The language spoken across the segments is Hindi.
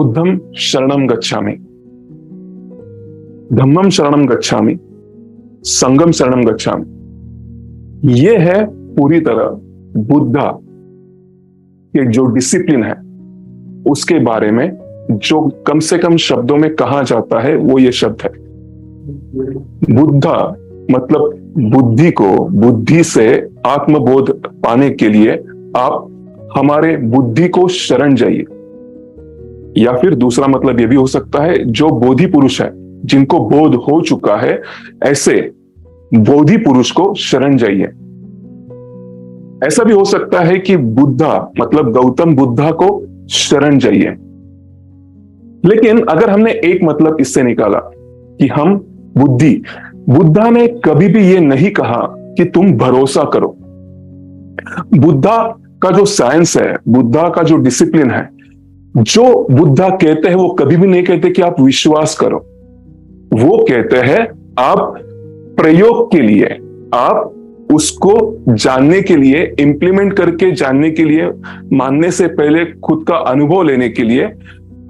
बुद्धम शरणम गच्छामि, धम्मम शरणम गच्छामि, संघम शरणम गच्छामि। ये है पूरी तरह बुद्धा के जो डिसिप्लिन है उसके बारे में जो कम से कम शब्दों में कहा जाता है वो ये शब्द है। बुद्धा मतलब बुद्धि को, बुद्धि से आत्मबोध पाने के लिए आप हमारे बुद्धि को शरण जाइए, या फिर दूसरा मतलब यह भी हो सकता है जो बोधि पुरुष है, जिनको बोध हो चुका है, ऐसे बोधि पुरुष को शरण जाइए। ऐसा भी हो सकता है कि बुद्धा मतलब गौतम बुद्धा को शरण जाइए। लेकिन अगर हमने एक मतलब इससे निकाला कि हम बुद्धा ने कभी भी ये नहीं कहा कि तुम भरोसा करो। बुद्धा का जो साइंस है, बुद्धा का जो डिसिप्लिन है, जो बुद्धा कहते हैं वो कभी भी नहीं कहते कि आप विश्वास करो। वो कहते हैं आप प्रयोग के लिए, आप उसको जानने के लिए, इंप्लीमेंट करके जानने के लिए, मानने से पहले खुद का अनुभव लेने के लिए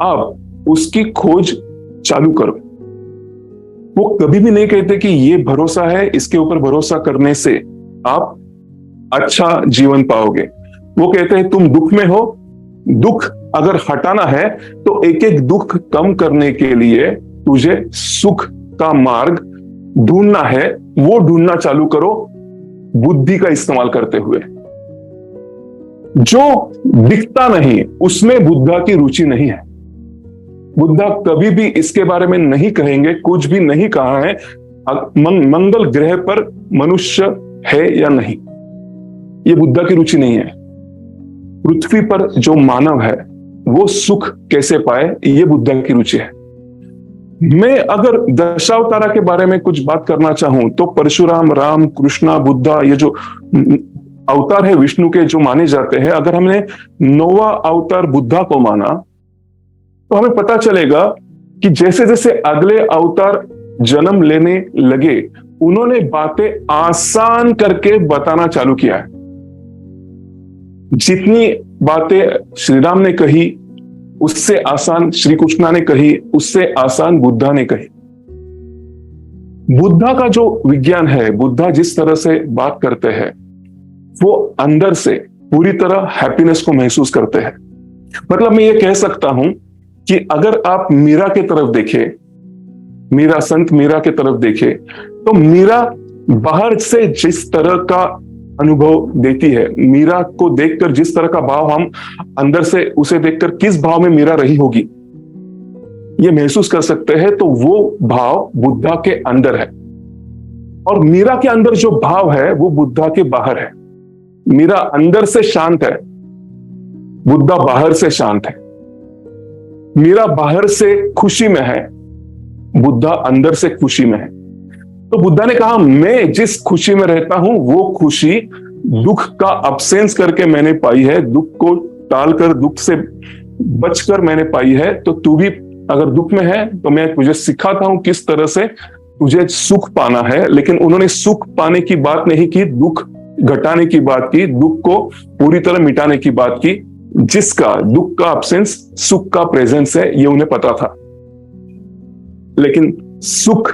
आप उसकी खोज चालू करो। वो कभी भी नहीं कहते कि ये भरोसा है, इसके ऊपर भरोसा करने से आप अच्छा जीवन पाओगे। वो कहते हैं तुम दुख में हो, दुख अगर हटाना है तो एक एक दुख कम करने के लिए तुझे सुख का मार्ग ढूंढना है, वो ढूंढना चालू करो बुद्धि का इस्तेमाल करते हुए। जो दिखता नहीं उसमें बुद्धा की रुचि नहीं है। बुद्धा कभी भी इसके बारे में नहीं कहेंगे, कुछ भी नहीं कहा है मंगल ग्रह पर मनुष्य है या नहीं, ये बुद्धा की रुचि नहीं है। पृथ्वी पर जो मानव है वो सुख कैसे पाए, ये बुद्धा की रुचि है। मैं अगर दशावतारा के बारे में कुछ बात करना चाहूं तो परशुराम, राम, कृष्णा, बुद्धा, ये जो अवतार है विष्णु के जो माने जाते हैं, अगर हमने 9वां अवतार बुद्धा को माना तो हमें पता चलेगा कि जैसे जैसे अगले अवतार जन्म लेने लगे उन्होंने बातें आसान करके बताना चालू किया है। जितनी बातें श्री राम ने कही उससे आसान श्री कृष्णा ने कही, उससे आसान बुद्धा ने कही। बुद्धा का जो विज्ञान है, बुद्धा जिस तरह से बात करते हैं वो अंदर से पूरी तरह हैप्पीनेस को महसूस करते हैं। मतलब मैं ये कह सकता हूं कि अगर आप मीरा के तरफ देखें, मीरा, संत मीरा के तरफ देखें, तो मीरा बाहर से जिस तरह का अनुभव देती है, मीरा को देखकर जिस तरह का भाव हम अंदर से उसे देखकर किस भाव में मीरा रही होगी ये महसूस कर सकते हैं, तो वो भाव बुद्धा के अंदर है। और मीरा के अंदर जो भाव है वो बुद्धा के बाहर है। मीरा अंदर से शांत है, बुद्धा बाहर से शांत है। मीरा बाहर से खुशी में है, बुद्धा अंदर से खुशी में है। तो बुद्धा ने कहा मैं जिस खुशी में रहता हूं वो खुशी दुख का अब्सेंस करके मैंने पाई है, दुख को टालकर, दुख से बचकर मैंने पाई है। तो तू भी अगर दुख में है तो मैं तुझे सिखाता हूं किस तरह से तुझे सुख पाना है। लेकिन उन्होंने सुख पाने की बात नहीं की, दुख घटाने की बात की, दुख को पूरी तरह मिटाने की बात की। जिसका दुख का अब्सेंस सुख का प्रेजेंस है ये उन्हें पता था। लेकिन सुख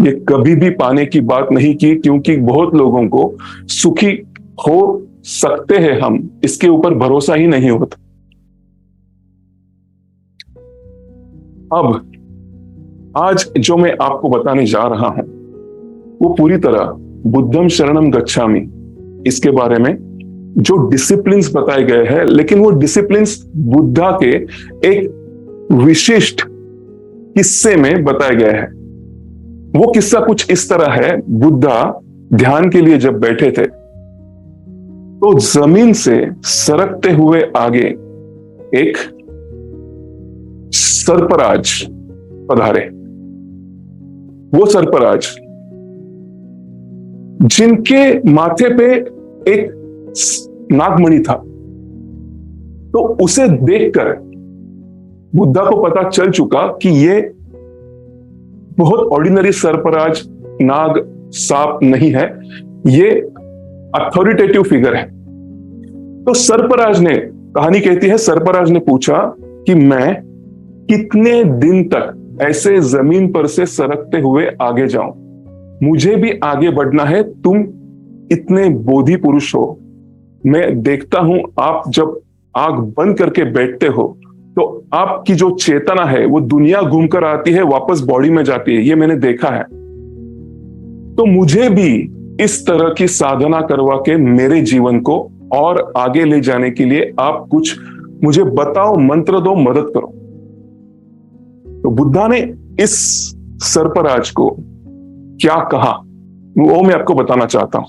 ये कभी भी पाने की बात नहीं की, क्योंकि बहुत लोगों को सुखी हो सकते हैं हम, इसके ऊपर भरोसा ही नहीं होता। अब आज जो मैं आपको बताने जा रहा हूं वो पूरी तरह बुद्धम शरणम गच्छामि, इसके बारे में जो डिसिप्लिन्स बताए गए हैं, लेकिन वो डिसिप्लिन्स बुद्धा के एक विशिष्ट किस्से में बताए गए हैं। वो किस्सा कुछ इस तरह है, बुद्धा ध्यान के लिए जब बैठे थे तो जमीन से सरकते हुए आगे एक सर्पराज पधारे। वो सर्पराज जिनके माथे पे एक नागमणि था, तो उसे देखकर बुद्धा को पता चल चुका कि ये बहुत ऑर्डिनरी सर्पराज, नाग, सांप नहीं है, ये अथॉरिटेटिव फिगर है। तो सर्पराज ने, कहानी कहती है, सर्पराज ने पूछा कि मैं कितने दिन तक ऐसे जमीन पर से सरकते हुए आगे जाऊं? मुझे भी आगे बढ़ना है। तुम इतने बोधि पुरुष हो। मैं देखता हूं आप जब आंख बंद करके बैठते हो तो आपकी जो चेतना है वो दुनिया घूमकर आती है, वापस बॉडी में जाती है। ये मैंने देखा है। तो मुझे भी इस तरह की साधना करवा के मेरे जीवन को और आगे ले जाने के लिए आप कुछ मुझे बताओ, मंत्र दो, मदद करो। तो बुद्धा ने इस सर्पराज को क्या कहा वो मैं आपको बताना चाहता हूं।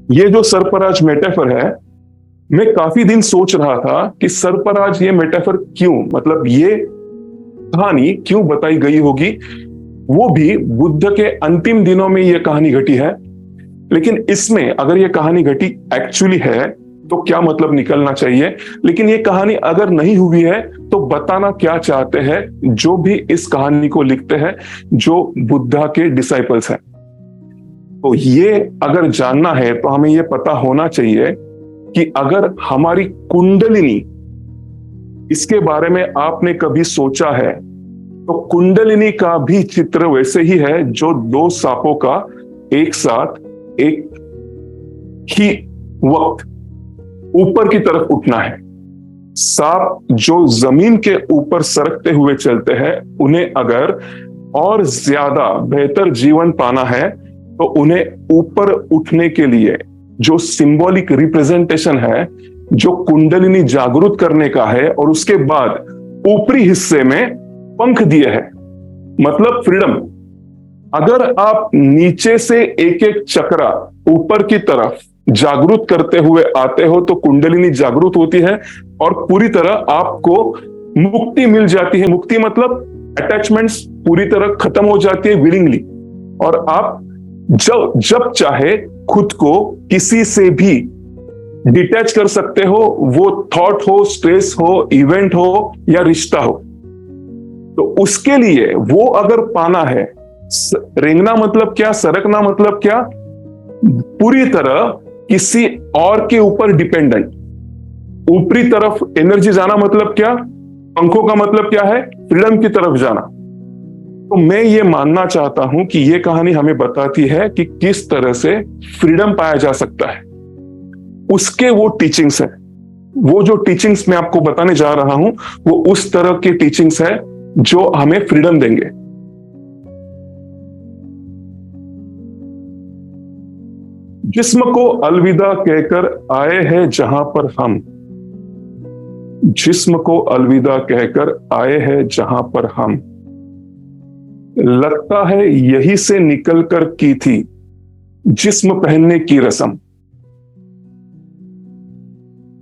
ये जो सर्पराज मेटाफर है, मैं काफी दिन सोच रहा था कि सर्पराज ये मेटाफर क्यों, मतलब ये कहानी क्यों बताई गई होगी। वो भी बुद्ध के अंतिम दिनों में ये कहानी घटी है। लेकिन इसमें अगर ये कहानी घटी एक्चुअली है तो क्या मतलब निकलना चाहिए। लेकिन ये कहानी अगर नहीं हुई है तो बताना क्या चाहते हैं जो भी इस कहानी को लिखते हैं, जो बुद्धा के डिसाइपल्स हैं। तो ये अगर जानना है तो हमें ये पता होना चाहिए कि अगर हमारी कुंडलिनी, इसके बारे में आपने कभी सोचा है तो कुंडलिनी का भी चित्र वैसे ही है जो दो सांपों का एक साथ एक ही वक्त ऊपर की तरफ उठना है। सांप जो जमीन के ऊपर सरकते हुए चलते हैं, उन्हें अगर और ज्यादा बेहतर जीवन पाना है तो उन्हें ऊपर उठने के लिए जो सिंबॉलिक रिप्रेजेंटेशन है, जो कुंडलिनी जागृत करने का है, और उसके बाद ऊपरी हिस्से में पंख दिए हैं, मतलब फ्रीडम। अगर आप नीचे से एक एक चक्रा ऊपर की तरफ जागृत करते हुए आते हो तो कुंडलिनी जागृत होती है और पूरी तरह आपको मुक्ति मिल जाती है। मुक्ति मतलब अटैचमेंट्स पूरी तरह खत्म हो जाती है विलिंगली, और आप जब चाहे खुद को किसी से भी डिटैच कर सकते हो, वो थॉट हो, स्ट्रेस हो, इवेंट हो या रिश्ता हो। तो उसके लिए वो अगर पाना है, रेंगना मतलब क्या, सरकना मतलब क्या, पूरी तरह किसी और के ऊपर डिपेंडेंट। ऊपरी तरफ एनर्जी जाना मतलब क्या, पंखों का मतलब क्या है, फ्रीडम की तरफ जाना। तो मैं ये मानना चाहता हूं कि ये कहानी हमें बताती है कि किस तरह से फ्रीडम पाया जा सकता है। उसके वो टीचिंग्स है, वो जो टीचिंग्स मैं आपको बताने जा रहा हूं वो उस तरह के टीचिंग्स है जो हमें फ्रीडम देंगे। जिस्म को अलविदा कहकर आए हैं जहां पर हम, जिस्म को अलविदा कहकर आए हैं जहां पर हम, लगता है यही से निकलकर की थी जिस्म पहनने की रस्म।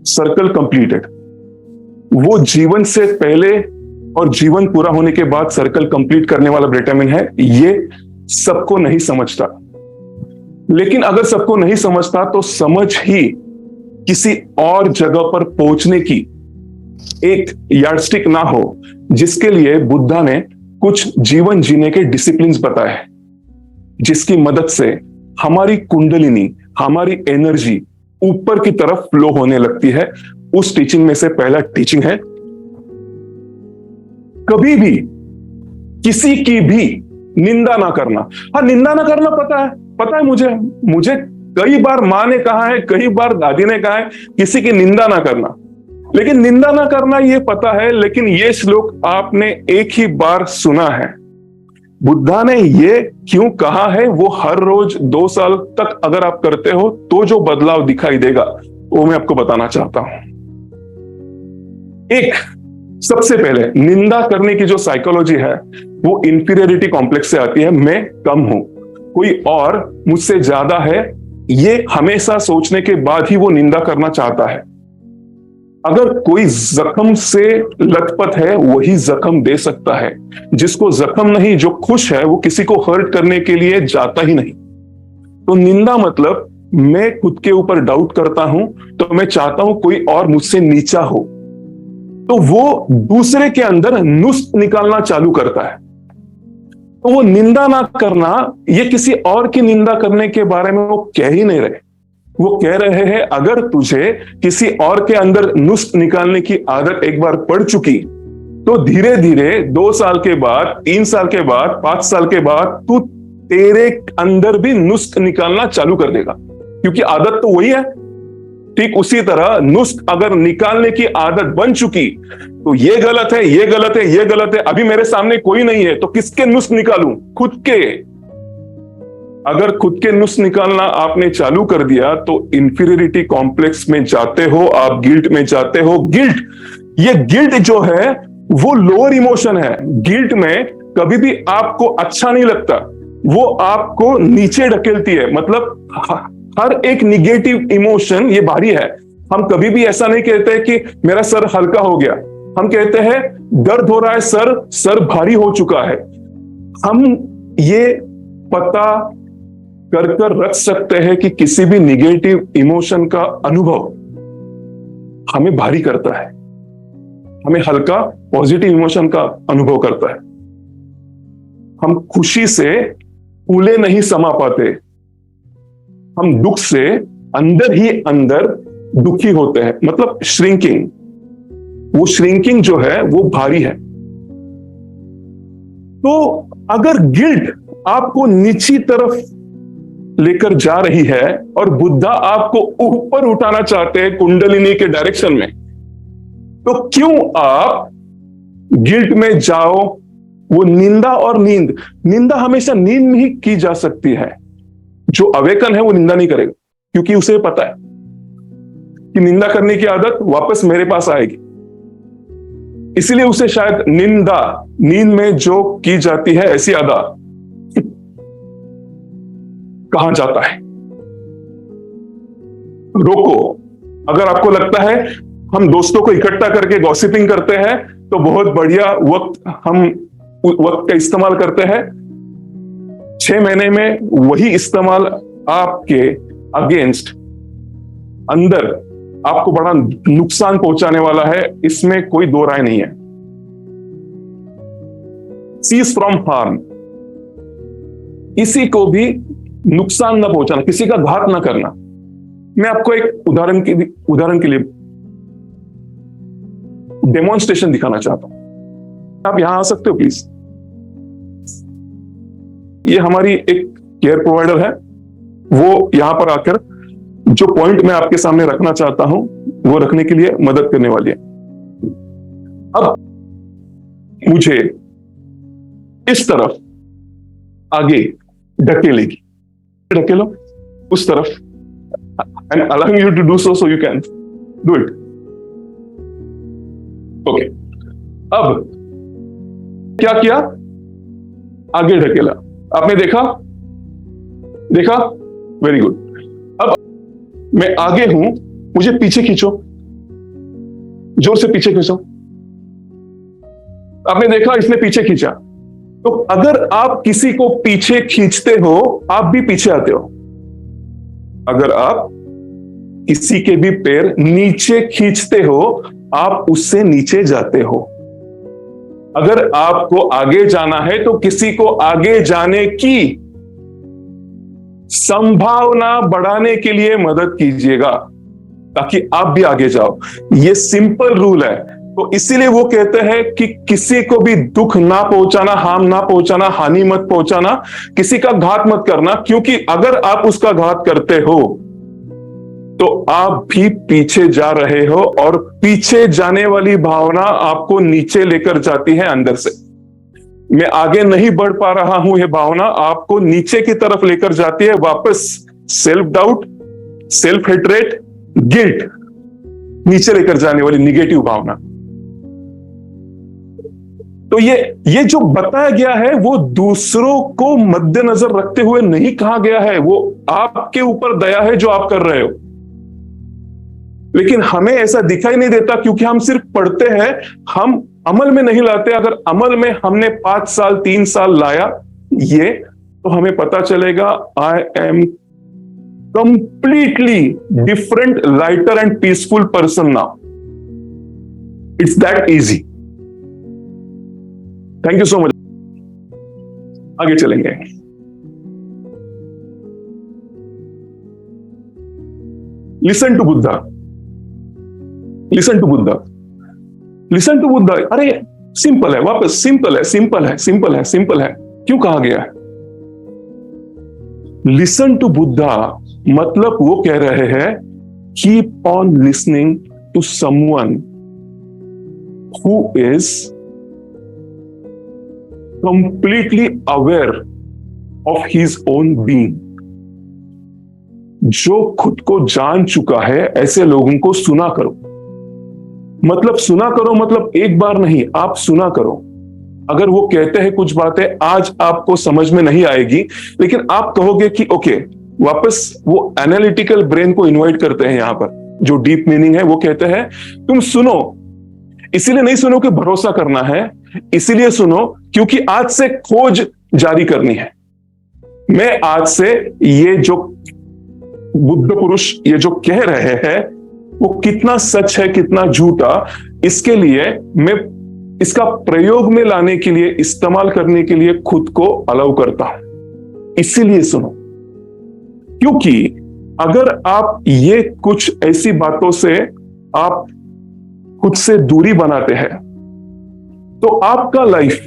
Circle completed. वो जीवन से पहले और जीवन पूरा होने के बाद सर्कल कंप्लीट करने वाला विटामिन है। ये सबको नहीं समझता, लेकिन अगर सबको नहीं समझता तो समझ ही किसी और जगह पर पहुंचने की एक यार्डस्टिक ना हो, जिसके लिए बुद्धा ने कुछ जीवन जीने के डिसिप्लिन्स बताए हैं, जिसकी मदद से हमारी कुंडलिनी, हमारी एनर्जी ऊपर की तरफ फ्लो होने लगती है। उस टीचिंग में से पहला टीचिंग है, कभी भी किसी की भी निंदा ना करना। हाँ, निंदा ना करना पता है मुझे कई बार मां ने कहा है, कई बार दादी ने कहा है किसी की निंदा ना करना। लेकिन निंदा ना करना ये पता है, लेकिन ये श्लोक आपने एक ही बार सुना है। बुद्धा ने ये क्यों कहा है वो हर रोज 2 साल तक अगर आप करते हो तो जो बदलाव दिखाई देगा वो मैं आपको बताना चाहता हूं। एक, सबसे पहले निंदा करने की जो साइकोलॉजी है वो इंफीरियरिटी कॉम्प्लेक्स से आती है। मैं कम हूं, कोई और मुझसे ज्यादा है, ये हमेशा सोचने के बाद ही वो निंदा करना चाहता है। अगर कोई जख्म से लथपथ है वही जख्म दे सकता है, जिसको जख्म नहीं, जो खुश है वो किसी को हर्ट करने के लिए जाता ही नहीं। तो निंदा मतलब मैं खुद के ऊपर डाउट करता हूं तो मैं चाहता हूं कोई और मुझसे नीचा हो, तो वो दूसरे के अंदर नुस्ख निकालना चालू करता है। तो वो निंदा ना करना, ये किसी और की निंदा करने के बारे में वो कह ही नहीं रहे। वो कह रहे हैं अगर तुझे किसी और के अंदर नुस्ख निकालने की आदत एक बार पड़ चुकी तो धीरे धीरे 2 साल के बाद, 3 साल के बाद, 5 साल के बाद तू तेरे अंदर भी नुस्ख निकालना चालू कर देगा, क्योंकि आदत तो वही है। ठीक उसी तरह नुस्ख अगर निकालने की आदत बन चुकी तो ये गलत है, ये गलत है, ये गलत है, अभी मेरे सामने कोई नहीं है तो किसके नुस्ख निकालूं? खुद के। अगर खुद के नुस्ख निकालना आपने चालू कर दिया तो इंफीरियरिटी कॉम्प्लेक्स में जाते हो, आप गिल्ट में जाते हो। गिल्ट, ये गिल्ट जो है वो लोअर इमोशन है। गिल्ट में कभी भी आपको अच्छा नहीं लगता, वो आपको नीचे ढकेलती है। मतलब हर एक निगेटिव इमोशन ये भारी है। हम कभी भी ऐसा नहीं कहते कि मेरा सर हल्का हो गया, हम कहते हैं दर्द हो रहा है, सर भारी हो चुका है। हम ये पता कर रख सकते हैं कि किसी भी निगेटिव इमोशन का अनुभव हमें भारी करता है, हमें हल्का पॉजिटिव इमोशन का अनुभव करता है। हम खुशी से फूले नहीं समा पाते, हम दुख से अंदर ही अंदर दुखी होते हैं। मतलब श्रिंकिंग, वो श्रिंकिंग जो है वो भारी है। तो अगर गिल्ट आपको नीची तरफ लेकर जा रही है और बुद्धा आपको ऊपर उठाना चाहते हैं कुंडलिनी के डायरेक्शन में, तो क्यों आप गिल्ट में जाओ? वो निंदा और निंदा हमेशा नींद में ही की जा सकती है। जो अवेकन है वो निंदा नहीं करेगा, क्योंकि उसे पता है कि निंदा करने की आदत वापस मेरे पास आएगी। इसलिए उसे शायद निंदा, नींद में जो की जाती है ऐसी अदा, कहां जाता है। रोको। अगर आपको लगता है हम दोस्तों को इकट्ठा करके गॉसिपिंग करते हैं तो बहुत बढ़िया हम वक्त का इस्तेमाल करते हैं, 6 महीने में वही इस्तेमाल आपके अगेंस्ट अंदर आपको बड़ा नुकसान पहुंचाने वाला है, इसमें कोई दो राय नहीं है। सीज फ्रॉम हार्म, किसी को भी नुकसान ना पहुंचाना, किसी का घात ना करना। मैं आपको एक उदाहरण के लिए डेमोन्स्ट्रेशन दिखाना चाहता हूं। आप यहां आ सकते हो प्लीज। ये हमारी एक केयर प्रोवाइडर है, वो यहां पर आकर जो पॉइंट मैं आपके सामने रखना चाहता हूं वो रखने के लिए मदद करने वाली है। अब मुझे इस तरफ आगे ढकेलेगी, ढकेलो उस तरफ। I am allowing you to do so you can do it. Okay, अब क्या किया? आगे ढकेला। आपने देखा? Very good. अब मैं आगे हूं, मुझे पीछे खींचो, जोर से पीछे खींचो। आपने देखा, इसने पीछे खींचा। तो अगर आप किसी को पीछे खींचते हो, आप भी पीछे आते हो। अगर आप किसी के भी पैर नीचे खींचते हो, आप उससे नीचे जाते हो। अगर आपको आगे जाना है तो किसी को आगे जाने की संभावना बढ़ाने के लिए मदद कीजिएगा ताकि आप भी आगे जाओ। ये सिंपल रूल है। तो इसीलिए वो कहते हैं कि किसी को भी दुख ना पहुंचाना, हार्म ना पहुंचाना, हानि मत पहुंचाना, किसी का घात मत करना, क्योंकि अगर आप उसका घात करते हो तो आप भी पीछे जा रहे हो और पीछे जाने वाली भावना आपको नीचे लेकर जाती है अंदर से। मैं आगे नहीं बढ़ पा रहा हूं, यह भावना आपको नीचे की तरफ लेकर जाती है, वापस self doubt, self hatred, guilt, नीचे लेकर जाने वाली निगेटिव भावना। तो ये जो बताया गया है वो दूसरों को मद्देनजर रखते हुए नहीं कहा गया है, वो आपके ऊपर दया है जो आप कर रहे हो। लेकिन हमें ऐसा दिखाई नहीं देता क्योंकि हम सिर्फ पढ़ते हैं, हम अमल में नहीं लाते। अगर अमल में हमने 5 साल 3 साल लाया ये, तो हमें पता चलेगा I am completely different, lighter and peaceful person now. It's that easy. Thank you so much. आगे चलेंगे। Listen to Buddha, listen to Buddha, listen to Buddha. अरे सिंपल है, वापस सिंपल है, सिंपल है, सिंपल है, सिंपल है, क्यों कहा गया है? लिसन टू बुद्धा मतलब वो कह रहे हैं keep on listening to someone who is completely aware of his own being. जो खुद को जान चुका है ऐसे लोगों को सुना करो। मतलब सुना करो मतलब एक बार नहीं, आप सुना करो। अगर वो कहते हैं कुछ बातें आज आपको समझ में नहीं आएगी, लेकिन आप कहोगे कि ओके, वापस वो एनालिटिकल ब्रेन को इन्वाइट करते हैं यहां पर। जो डीप मीनिंग है वो कहते हैं तुम सुनो, इसीलिए नहीं सुनो कि भरोसा करना है, इसीलिए सुनो क्योंकि आज से खोज जारी करनी है। मैं आज से ये जो बुद्ध पुरुष ये जो कह रहे हैं वो कितना सच है कितना झूठा, इसके लिए मैं इसका प्रयोग में लाने के लिए, इस्तेमाल करने के लिए खुद को अलाउ करता हूं। इसीलिए सुनो, क्योंकि अगर आप ये कुछ ऐसी बातों से आप खुद से दूरी बनाते हैं तो आपका लाइफ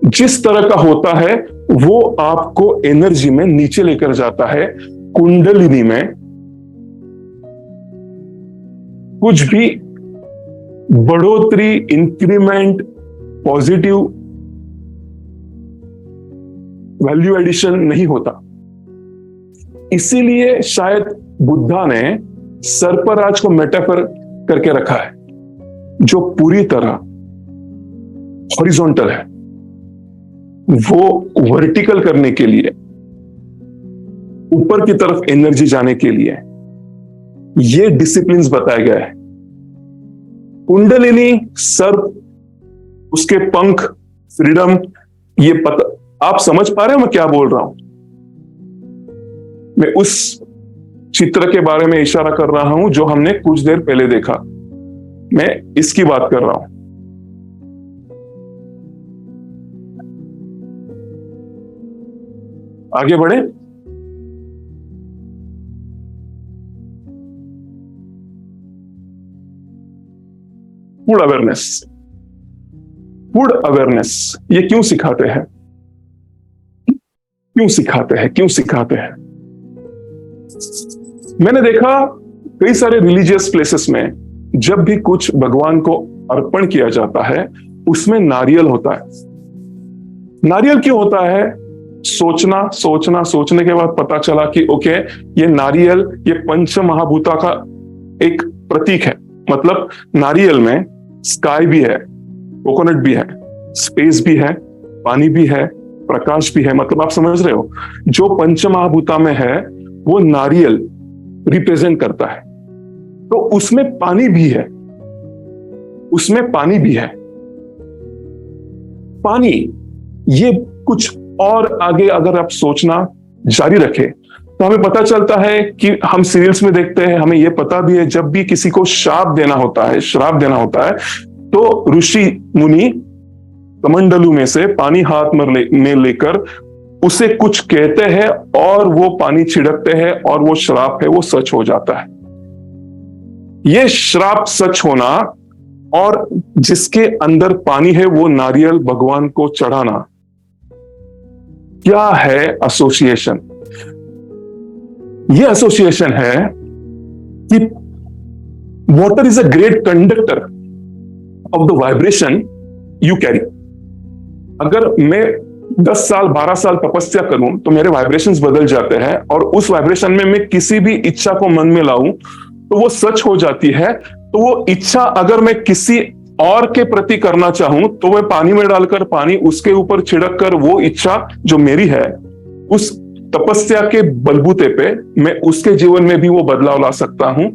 जिस तरह का होता है वो आपको एनर्जी में नीचे लेकर जाता है। कुंडलिनी में कुछ भी बढ़ोतरी, इंक्रीमेंट, पॉजिटिव वैल्यू एडिशन नहीं होता। इसीलिए शायद बुद्धा ने सर्पराज को मेटाफर करके रखा है, जो पूरी तरह हॉरिजॉन्टल है। वो वर्टिकल करने के लिए, ऊपर की तरफ एनर्जी जाने के लिए ये डिसिप्लिन्स बताए गए हैं। कुंडलिनी, सर्प, उसके पंख, फ्रीडम, ये पता आप समझ पा रहे हो मैं क्या बोल रहा हूं? मैं उस चित्र के बारे में इशारा कर रहा हूं जो हमने कुछ देर पहले देखा। मैं इसकी बात कर रहा हूं। आगे बढ़े। फूड अवेयरनेस, फूड अवेयरनेस ये क्यों सिखाते हैं? क्यों सिखाते हैं? क्यों सिखाते हैं? मैंने देखा कई सारे रिलीजियस प्लेसेस में जब भी कुछ भगवान को अर्पण किया जाता है उसमें नारियल होता है। नारियल क्यों होता है? सोचना सोचना सोचने के बाद पता चला कि ओके, ये नारियल ये पंच महाभूता का एक प्रतीक है। मतलब नारियल में स्काई भी है, कोकोनट भी है, स्पेस भी है, पानी भी है, प्रकाश भी है। मतलब आप समझ रहे हो, जो पंच महाभूता में है वो नारियल रिप्रेजेंट करता है। तो उसमें पानी भी है, उसमें पानी भी है। पानी ये कुछ और आगे अगर आप सोचना जारी रखें तो हमें पता चलता है कि हम सीरियल्स में देखते हैं, हमें यह पता भी है जब भी किसी को श्राप देना होता है, श्राप देना होता है, तो ऋषि मुनि कमंडलू में से पानी हाथ में लेकर उसे कुछ कहते हैं और वो पानी छिड़कते हैं और वो श्राप है वो सच हो जाता है। ये श्राप सच होना और जिसके अंदर पानी है वो नारियल भगवान को चढ़ाना, क्या है एसोसिएशन? ये एसोसिएशन है कि water is a great conductor of the vibration you carry. अगर मैं 10 साल 12 साल तपस्या करूं तो मेरे वाइब्रेशंस बदल जाते हैं और उस वाइब्रेशन में मैं किसी भी इच्छा को मन में लाऊं तो वो सच हो जाती है। तो वो इच्छा अगर मैं किसी और के प्रति करना चाहूं तो वह पानी में डालकर, पानी उसके ऊपर छिड़क कर वो इच्छा जो मेरी है उस तपस्या के बलबूते पे मैं उसके जीवन में भी वो बदलाव ला सकता हूं।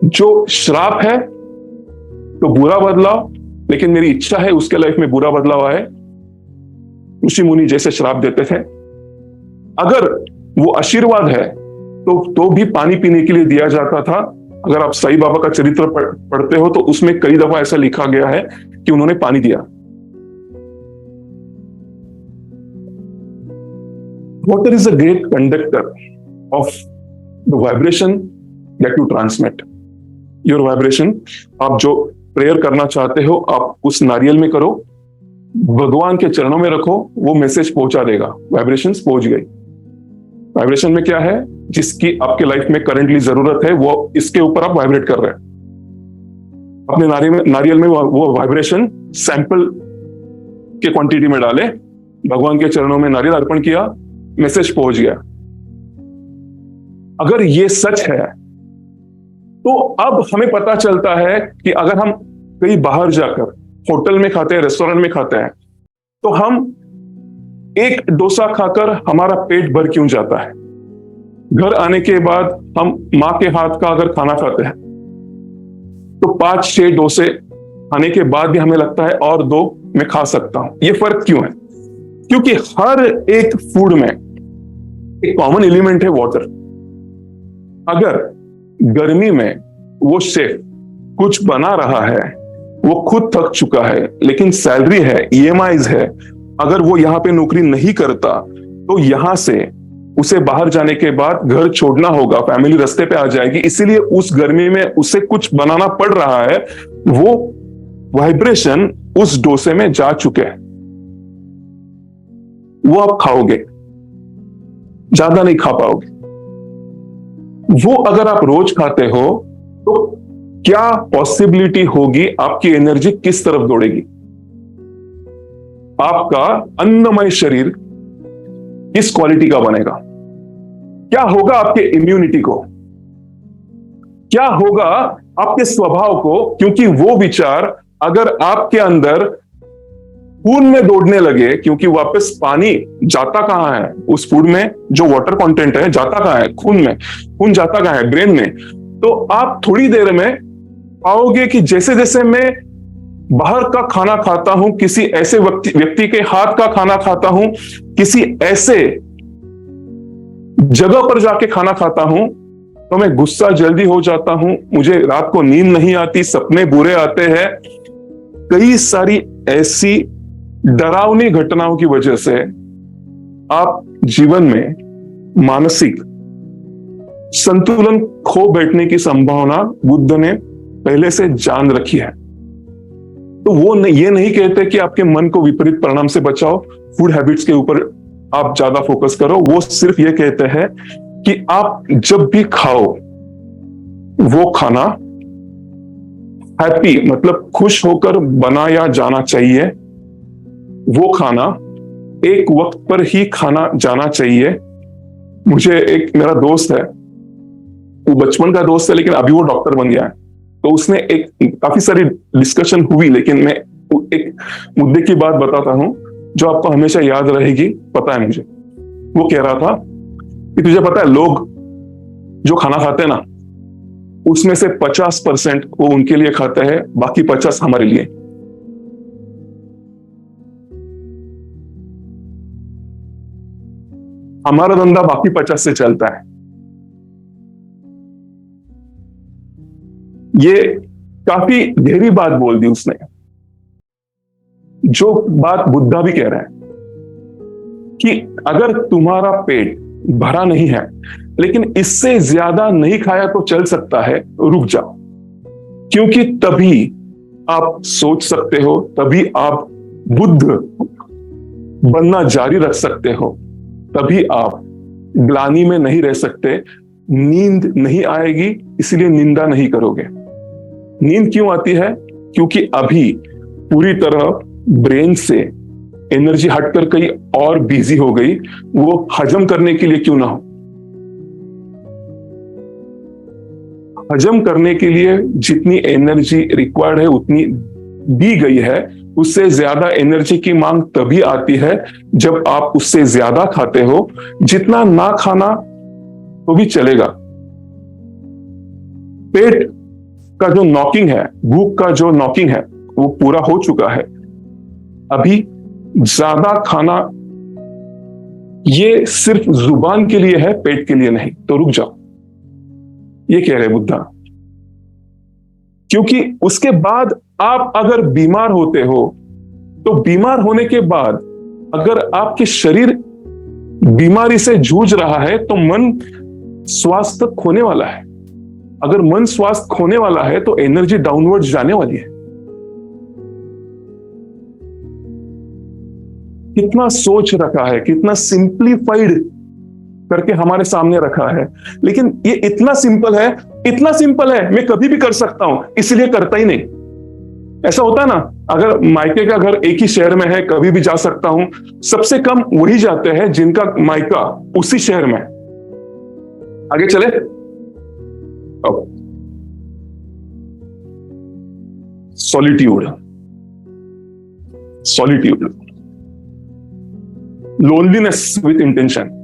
जो श्राप है तो बुरा बदलाव, लेकिन मेरी इच्छा है उसके लाइफ में बुरा बदलाव आए। ऋषि मुनि जैसे श्राप देते थे। अगर वो आशीर्वाद है तो भी पानी पीने के लिए दिया जाता था। अगर आप साईं बाबा का चरित्र पढ़ते हो तो उसमें कई दफा ऐसा लिखा गया है कि उन्होंने पानी दिया। Water is a great conductor of the vibration that you transmit. Your vibration, आप जो प्रेयर करना चाहते हो आप उस नारियल में करो, भगवान के चरणों में रखो, वो मैसेज पहुंचा देगा। वाइब्रेशंस पहुंच गई। वाइब्रेशन में क्या है, जिसकी आपके लाइफ में करंटली जरूरत है वो इसके ऊपर आप वाइब्रेट कर रहे हैं। अपने नारियल में वो वाइब्रेशन सैंपल के क्वांटिटी में डाले, भगवान के चरणों में नारियल अर्पण किया, मैसेज पहुंच गया। अगर ये सच है तो अब हमें पता चलता है कि अगर हम कहीं बाहर जाकर होटल में खाते हैं, रेस्टोरेंट में खाते हैं, तो हम एक डोसा खाकर हमारा पेट भर क्यों जाता है। घर आने के बाद हम मां के हाथ का अगर खाना खाते हैं तो 5-6 डोसे खाने के बाद भी हमें लगता है और 2 मैं खा सकता हूं। ये फर्क क्यों है? क्योंकि हर एक फूड में एक कॉमन एलिमेंट है वाटर। अगर गर्मी में वो शेफ कुछ बना रहा है, वो खुद थक चुका है, लेकिन सैलरी है, ईएमआईज है, अगर वो यहाँ पे नौकरी नहीं करता तो यहां से उसे बाहर जाने के बाद घर छोड़ना होगा, फैमिली रास्ते पे आ जाएगी, इसीलिए उस गर्मी में उसे कुछ बनाना पड़ रहा है। वो वाइब्रेशन उस डोसे में जा चुके हैं, वो आप खाओगे, ज्यादा नहीं खा पाओगे। वो अगर आप रोज खाते हो तो क्या पॉसिबिलिटी होगी आपकी एनर्जी किस तरफ दौड़ेगी? आपका अन्नमय शरीर किस क्वालिटी का बनेगा? क्या होगा आपके इम्यूनिटी को? क्या होगा आपके स्वभाव को? क्योंकि वो विचार अगर आपके अंदर खून में दौड़ने लगे, क्योंकि वापस पानी जाता कहां है? उस फूड में जो वाटर कंटेंट है जाता कहां है? खून में। खून जाता कहां है? ब्रेन में। तो आप थोड़ी देर में पाओगे कि जैसे जैसे मैं बाहर का खाना खाता हूं, किसी ऐसे व्यक्ति के हाथ का खाना खाता हूं, किसी ऐसे जगह पर जाके खाना खाता हूं, तो मैं गुस्सा जल्दी हो जाता हूं, मुझे रात को नींद नहीं आती, सपने बुरे आते हैं। कई सारी ऐसी डरावनी घटनाओं की वजह से आप जीवन में मानसिक संतुलन खो बैठने की संभावना बुद्ध ने पहले से जान रखी है। तो वो ये नहीं कहते कि आपके मन को विपरीत परिणाम से बचाओ, फूड हैबिट्स के ऊपर आप ज्यादा फोकस करो। वो सिर्फ ये कहते हैं कि आप जब भी खाओ वो खाना हैप्पी मतलब खुश होकर बनाया जाना चाहिए। वो खाना एक वक्त पर ही खाना जाना चाहिए। मुझे एक मेरा दोस्त है, वो बचपन का दोस्त है लेकिन अभी वो डॉक्टर बन गया है। तो उसने एक काफी सारी डिस्कशन हुई, लेकिन मैं एक मुद्दे की बात बताता हूं जो आपको हमेशा याद रहेगी, पता है मुझे। वो कह रहा था कि तुझे पता है लोग जो खाना खाते हैं ना, उसमें से 50% वो उनके लिए खाते हैं, बाकी 50 हमारे लिए। हमारा धंधा बाकी 50 से चलता है। ये काफी गहरी बात बोल दी उसने, जो बात बुद्धा भी कह रहा है कि अगर तुम्हारा पेट भरा नहीं है लेकिन इससे ज्यादा नहीं खाया तो चल सकता है, रुक जाओ। क्योंकि तभी आप सोच सकते हो, तभी आप बुद्ध बनना जारी रख सकते हो, तभी आप ग्लानि में नहीं रह सकते। नींद नहीं आएगी इसलिए निंदा नहीं करोगे। नींद क्यों आती है? क्योंकि अभी पूरी तरह ब्रेन से एनर्जी हटकर कहीं और बिजी हो गई, वो हजम करने के लिए क्यों ना हो। हजम करने के लिए जितनी एनर्जी रिक्वायर्ड है उतनी दी गई है, उससे ज्यादा एनर्जी की मांग तभी आती है जब आप उससे ज्यादा खाते हो। जितना ना खाना तो भी चलेगा। पेट का जो नॉकिंग है, भूख का जो नॉकिंग है, वो पूरा हो चुका है। अभी ज्यादा खाना ये सिर्फ जुबान के लिए है, पेट के लिए नहीं। तो रुक जाओ, ये कह रहे बुद्धा। क्योंकि उसके बाद आप अगर बीमार होते हो तो बीमार होने के बाद अगर आपके शरीर बीमारी से जूझ रहा है तो मन स्वास्थ्य खोने वाला है। अगर मन स्वास्थ्य खोने वाला है तो एनर्जी डाउनवर्ड जाने वाली है। कितना सोच रखा है, कितना सिंप्लीफाइड करके हमारे सामने रखा है, लेकिन ये इतना सिंपल है, इतना सिंपल है, मैं कभी भी कर सकता हूं, इसलिए करता ही नहीं। ऐसा होता है ना, अगर मायके का घर एक ही शहर में है, कभी भी जा सकता हूं, सबसे कम वही जाते हैं जिनका मायका उसी शहर में। आगे चले। Solitude, solitude, loneliness with intention.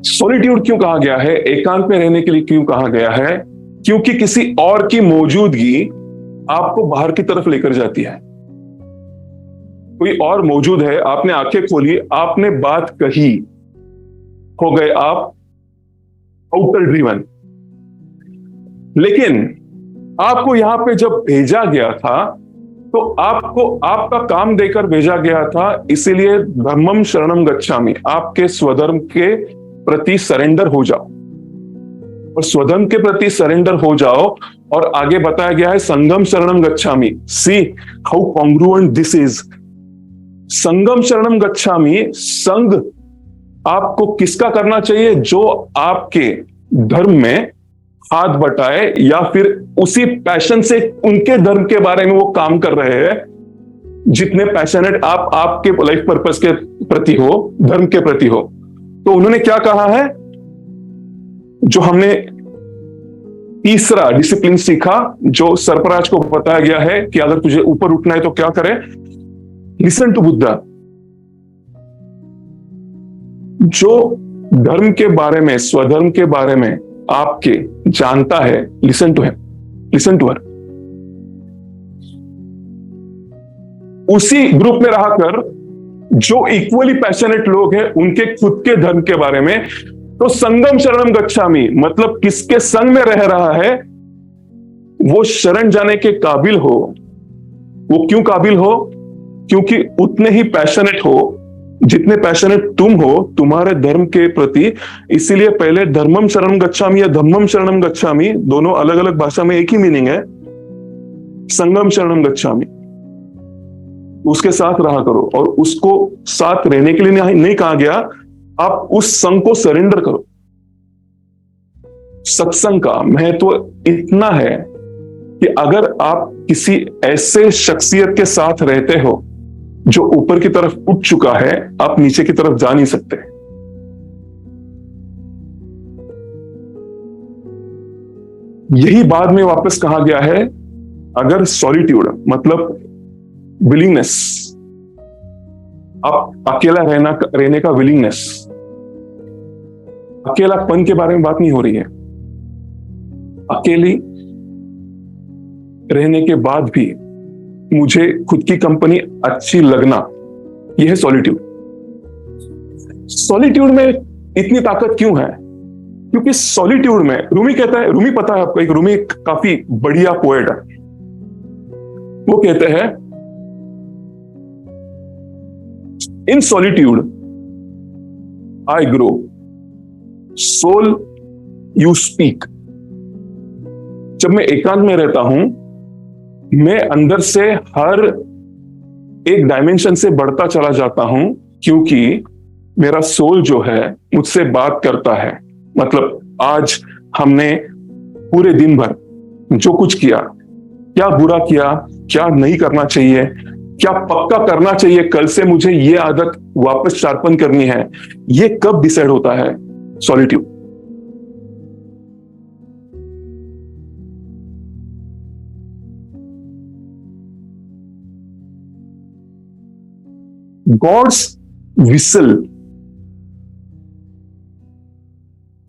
Solitude क्यों कहा गया है, एकांत में रहने के लिए क्यों कहा गया है? क्योंकि किसी और की मौजूदगी आपको बाहर की तरफ लेकर जाती है। कोई और मौजूद है, आपने आंखें खोली, आपने बात कही, हो गए आप आउटर ड्रीवन। लेकिन आपको यहां पे जब भेजा गया था तो आपको आपका काम देकर भेजा गया था, इसीलिए धम्मम शरणम गच्छामि, आपके स्वधर्म के प्रति सरेंडर हो जाओ, और स्वधर्म के प्रति सरेंडर हो जाओ। और आगे बताया गया है संगम शरणम गच्छामि। See how congruent this is. संगम शरणम गच्छामि, संग आपको किसका करना चाहिए? जो आपके धर्म में हाथ बटाए या फिर उसी पैशन से उनके धर्म के बारे में वो काम कर रहे हैं, जितने पैशनेट आप आपके लाइफ पर्पस के प्रति हो, धर्म के प्रति हो। तो उन्होंने क्या कहा है, जो हमने तीसरा डिसिप्लिन सीखा, जो सरफराज को बताया गया है कि अगर तुझे ऊपर उठना है तो क्या करे, लिसन टू बुद्धा। जो धर्म के बारे में, स्वधर्म के बारे में आपके जानता है, listen to him, listen to her. उसी ग्रुप में रहकर जो इक्वली पैशनेट लोग हैं उनके खुद के धर्म के बारे में, तो संगम शरणम गच्छामि मतलब किसके संग में रह रहा है वो शरण जाने के काबिल हो। वो क्यों काबिल हो? क्योंकि उतने ही पैशनेट हो जितने पैशनेट तुम हो तुम्हारे धर्म के प्रति। इसीलिए पहले धर्मम शरणम गच्छामि या धम्मम शरणम गच्छामि, दोनों अलग अलग भाषा में एक ही मीनिंग है। संगम शरणम गच्छामि, उसके साथ रहा करो, और उसको साथ रहने के लिए नहीं कहा गया, आप उस संग को सरेंडर करो। सत्संग का महत्व इतना है कि अगर आप किसी ऐसे शख्सियत के साथ रहते हो जो ऊपर की तरफ उठ चुका है, आप नीचे की तरफ जा नहीं सकते। यही बाद में वापस कहा गया है, अगर सॉलिट्यूड मतलब विलिंगनेस, आप अकेला रहने का विलिंगनेस, अकेलापन के बारे में बात नहीं हो रही है, अकेली रहने के बाद भी मुझे खुद की कंपनी अच्छी लगना, यह है सॉलिट्यूड। सॉलिट्यूड में इतनी ताकत क्यों है? क्योंकि सॉलिट्यूड में रूमी कहता है, रूमी पता है आपको, एक रूमी काफी बढ़िया पोएट है, वो कहते हैं in solitude I grow, soul you speak. जब मैं एकांत में रहता हूं, मैं अंदर से हर एक डायमेंशन से बढ़ता चला जाता हूं, क्योंकि मेरा सोल जो है मुझसे बात करता है। मतलब आज हमने पूरे दिन भर जो कुछ किया, क्या बुरा किया, क्या नहीं करना चाहिए, क्या पक्का करना चाहिए, कल से मुझे ये आदत वापस शार्पन करनी है, ये कब डिसाइड होता है? Solitude. God's whistle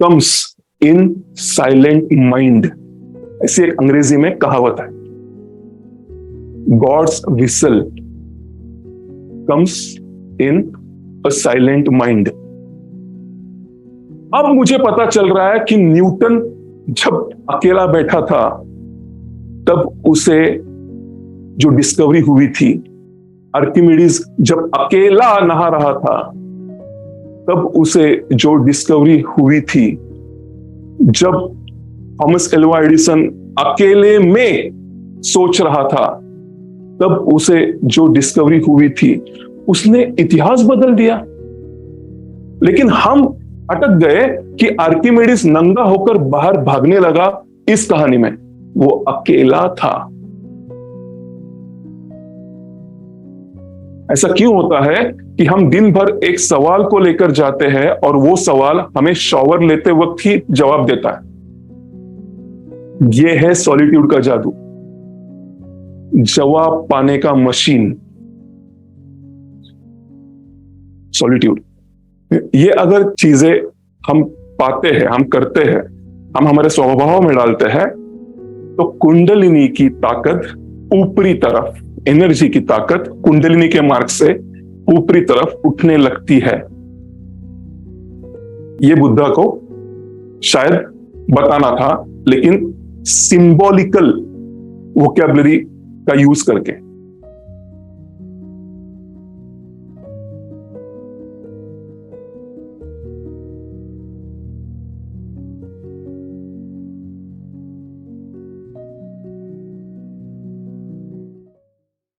comes in silent mind, ऐसी एक अंग्रेजी में कहावत है। God's whistle comes in a silent mind। अब मुझे पता चल रहा है कि न्यूटन जब अकेला बैठा था तब उसे जो डिस्कवरी हुई थी, आर्किमिडीज जब अकेला नहा रहा था तब उसे जो डिस्कवरी हुई थी, जब थॉमस एल्वा एडिसन अकेले में सोच रहा था, तब उसे जो डिस्कवरी हुई थी उसने इतिहास बदल दिया। लेकिन हम अटक गए कि आर्किमिडीज नंगा होकर बाहर भागने लगा। इस कहानी में वो अकेला था। ऐसा क्यों होता है कि हम दिन भर एक सवाल को लेकर जाते हैं और वो सवाल हमें शॉवर लेते वक्त ही जवाब देता है? ये है सॉलिट्यूड का जादू, जवाब पाने का मशीन, सॉलिट्यूड। ये अगर चीजें हम पाते हैं, हम करते हैं, हम हमारे स्वभाव में डालते हैं, तो कुंडलिनी की ताकत ऊपरी तरफ, एनर्जी की ताकत कुंडलिनी के मार्ग से ऊपरी तरफ उठने लगती है। ये बुद्धा को शायद बताना था, लेकिन सिंबॉलिकल वोकैबुलरी का यूज करके।